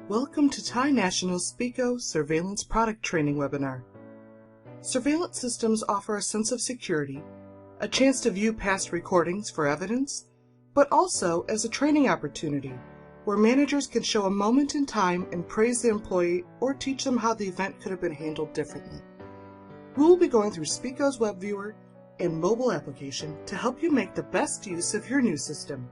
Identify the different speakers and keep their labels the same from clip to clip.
Speaker 1: Welcome to Thai National's Speco Surveillance Product Training webinar. Surveillance systems offer a sense of security, a chance to view past recordings for evidence, but also as a training opportunity where managers can show a moment in time and praise the employee or teach them how the event could have been handled differently. We will be going through Speco's web viewer and mobile application to help you make the best use of your new system.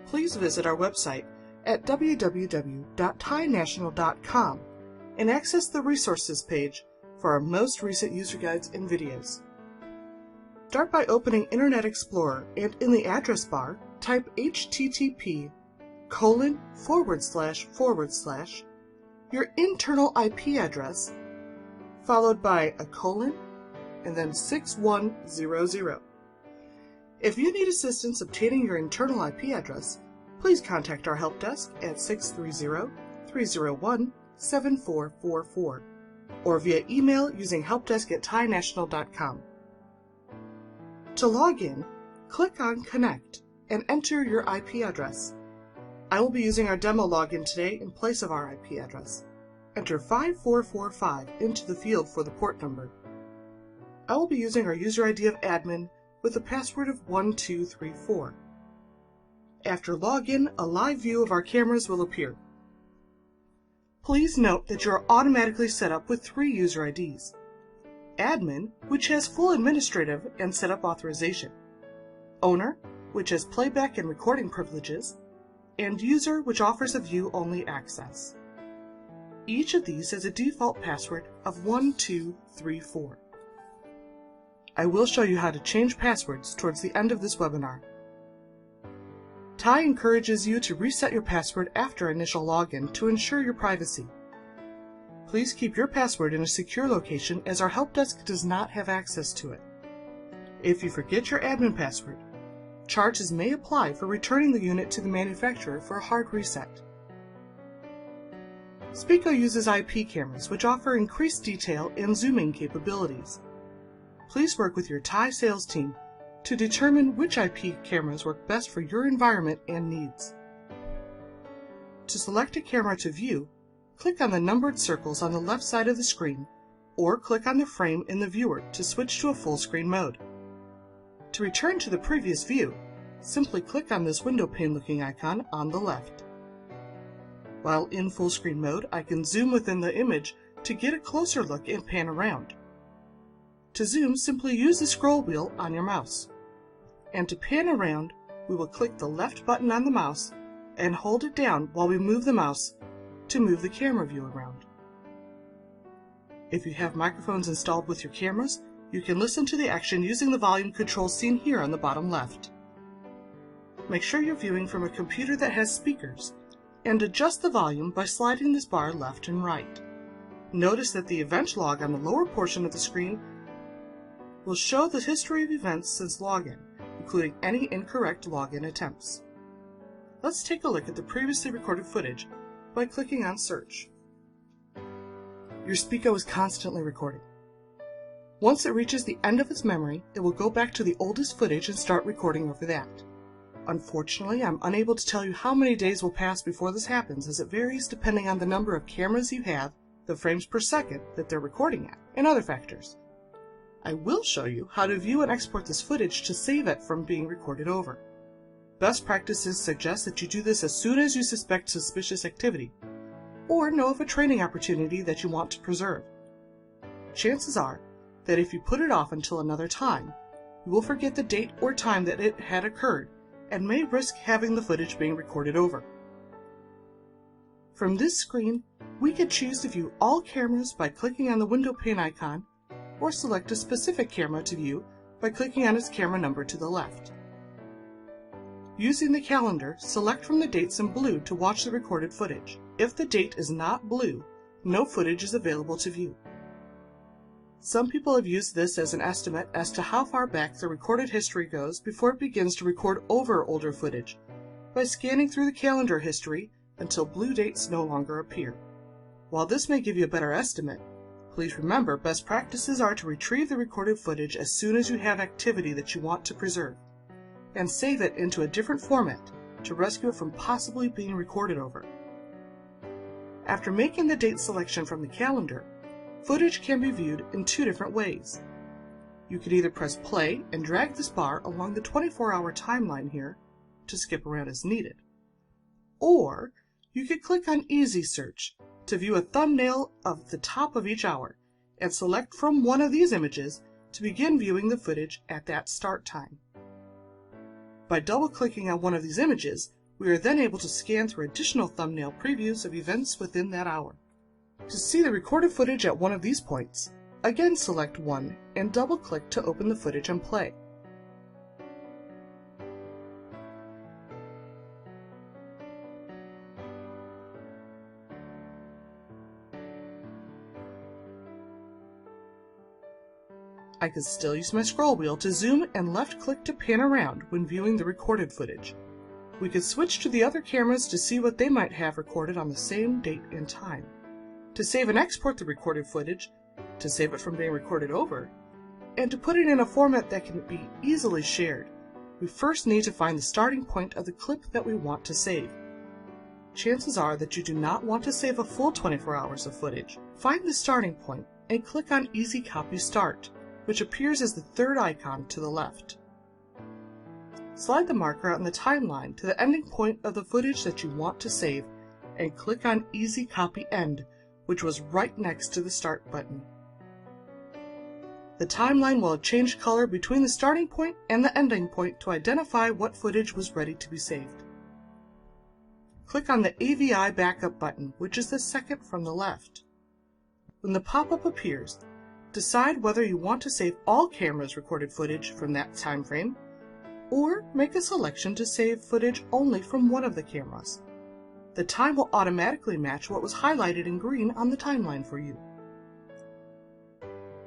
Speaker 1: Please visit our website at www.thainational.com and access the resources page for our most recent user guides and videos. Start by opening Internet Explorer and in the address bar, type http:// your internal IP address, followed by a colon, and then 6100. If you need assistance obtaining your internal IP address, please contact our help desk at 630-301-7444 or via email using helpdesk@thainational.com. To log in, click on Connect and enter your IP address. I will be using our demo login today in place of our IP address. Enter 5445 into the field for the port number. I will be using our user ID of admin with a password of 1234. After login, a live view of our cameras will appear. Please note that you are automatically set up with 3 user IDs. Admin, which has full administrative and setup authorization. Owner, which has playback and recording privileges. And User, which offers a view-only access. Each of these has a default password of 1234. I will show you how to change passwords towards the end of this webinar. Thai encourages you to reset your password after initial login to ensure your privacy. Please keep your password in a secure location as our help desk does not have access to it. If you forget your admin password, charges may apply for returning the unit to the manufacturer for a hard reset. Speco uses IP cameras which offer increased detail and zooming capabilities. Please work with your Thai sales team to determine which IP cameras work best for your environment and needs. To select a camera to view, click on the numbered circles on the left side of the screen, or click on the frame in the viewer to switch to a full screen mode. To return to the previous view, simply click on this window pane looking icon on the left. While in full screen mode, I can zoom within the image to get a closer look and pan around. To zoom, simply use the scroll wheel on your mouse. And to pan around, we will click the left button on the mouse and hold it down while we move the mouse to move the camera view around. If you have microphones installed with your cameras, you can listen to the action using the volume control seen here on the bottom left. Make sure you're viewing from a computer that has speakers, and adjust the volume by sliding this bar left and right. Notice that the event log on the lower portion of the screen will show the history of events since login, including any incorrect login attempts. Let's take a look at the previously recorded footage by clicking on Search. Your Speco is constantly recording. Once it reaches the end of its memory, it will go back to the oldest footage and start recording over that. Unfortunately, I'm unable to tell you how many days will pass before this happens, as it varies depending on the number of cameras you have, the frames per second that they're recording at, and other factors. I will show you how to view and export this footage to save it from being recorded over. Best practices suggest that you do this as soon as you suspect suspicious activity, or know of a training opportunity that you want to preserve. Chances are that if you put it off until another time, you will forget the date or time that it had occurred and may risk having the footage being recorded over. From this screen, we can choose to view all cameras by clicking on the window pane icon, or select a specific camera to view by clicking on its camera number to the left. Using the calendar, select from the dates in blue to watch the recorded footage. If the date is not blue, no footage is available to view. Some people have used this as an estimate as to how far back the recorded history goes before it begins to record over older footage, by scanning through the calendar history until blue dates no longer appear. While this may give you a better estimate, please remember best practices are to retrieve the recorded footage as soon as you have activity that you want to preserve, and save it into a different format to rescue it from possibly being recorded over. After making the date selection from the calendar, footage can be viewed in two different ways. You can either press play and drag this bar along the 24-hour timeline here to skip around as needed. Or you could click on Easy Search to view a thumbnail of the top of each hour and select from one of these images to begin viewing the footage at that start time. By double-clicking on one of these images, we are then able to scan through additional thumbnail previews of events within that hour. To see the recorded footage at one of these points, again select one and double-click to open the footage and play. I could still use my scroll wheel to zoom and left-click to pan around when viewing the recorded footage. We could switch to the other cameras to see what they might have recorded on the same date and time. To save and export the recorded footage, to save it from being recorded over, and to put it in a format that can be easily shared, we first need to find the starting point of the clip that we want to save. Chances are that you do not want to save a full 24 hours of footage. Find the starting point and click on Easy Copy Start, which appears as the third icon to the left. Slide the marker on the timeline to the ending point of the footage that you want to save and click on Easy Copy End, which was right next to the Start button. The timeline will have changed color between the starting point and the ending point to identify what footage was ready to be saved. Click on the AVI Backup button, which is the second from the left. When the pop-up appears, decide whether you want to save all cameras' recorded footage from that time frame, or make a selection to save footage only from one of the cameras. The time will automatically match what was highlighted in green on the timeline for you.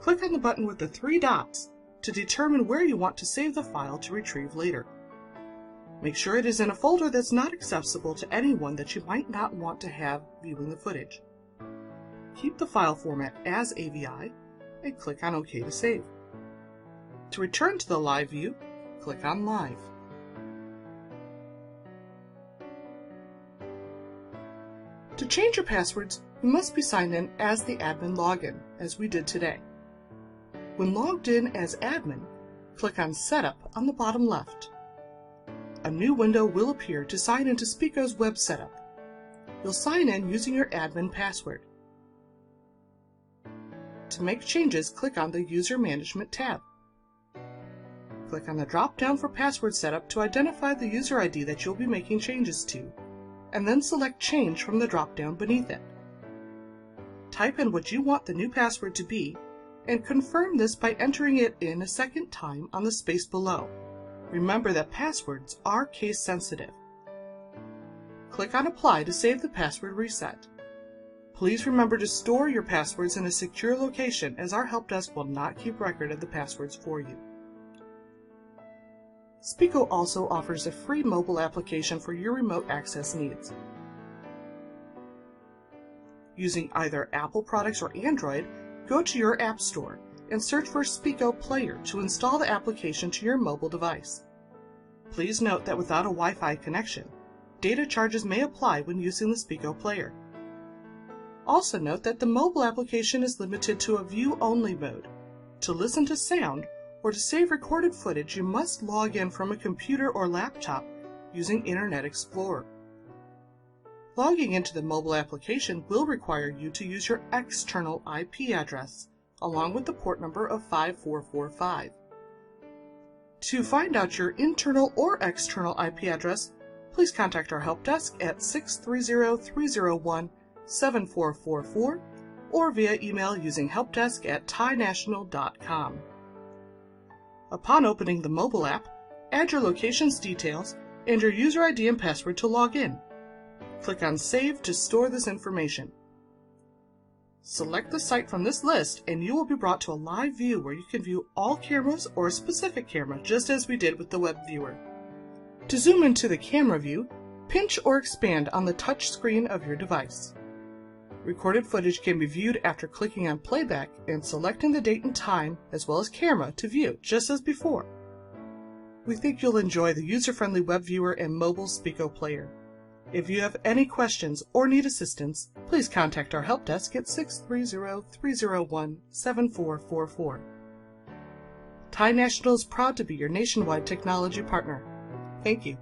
Speaker 1: Click on the button with the three dots to determine where you want to save the file to retrieve later. Make sure it is in a folder that's not accessible to anyone that you might not want to have viewing the footage. Keep the file format as AVI and click on OK to save. To return to the live view, click on Live. To change your passwords, you must be signed in as the admin login, as we did today. When logged in as admin, click on Setup on the bottom left. A new window will appear to sign into Speco's web setup. You'll sign in using your admin password. To make changes, click on the User Management tab. Click on the drop-down for Password Setup to identify the user ID that you'll be making changes to, and then select Change from the drop-down beneath it. Type in what you want the new password to be, and confirm this by entering it in a second time on the space below. Remember that passwords are case-sensitive. Click on Apply to save the password reset. Please remember to store your passwords in a secure location, as our help desk will not keep record of the passwords for you. Speco also offers a free mobile application for your remote access needs. Using either Apple products or Android, go to your App Store and search for Speco Player to install the application to your mobile device. Please note that without a Wi-Fi connection, data charges may apply when using the Speco Player. Also note that the mobile application is limited to a view-only mode. To listen to sound or to save recorded footage, you must log in from a computer or laptop using Internet Explorer. Logging into the mobile application will require you to use your external IP address, along with the port number of 5445. To find out your internal or external IP address, please contact our help desk at 630-301-7444 or via email using helpdesk@thainational.com. Upon opening the mobile app, add your location's details and your user ID and password to log in. Click on Save to store this information. Select the site from this list and you will be brought to a live view where you can view all cameras or a specific camera, just as we did with the web viewer. To zoom into the camera view, pinch or expand on the touch screen of your device. Recorded footage can be viewed after clicking on Playback and selecting the date and time as well as camera to view, just as before. We think you'll enjoy the user-friendly web viewer and mobile Speco Player. If you have any questions or need assistance, please contact our help desk at 630-301-7444. Thai National is proud to be your nationwide technology partner. Thank you.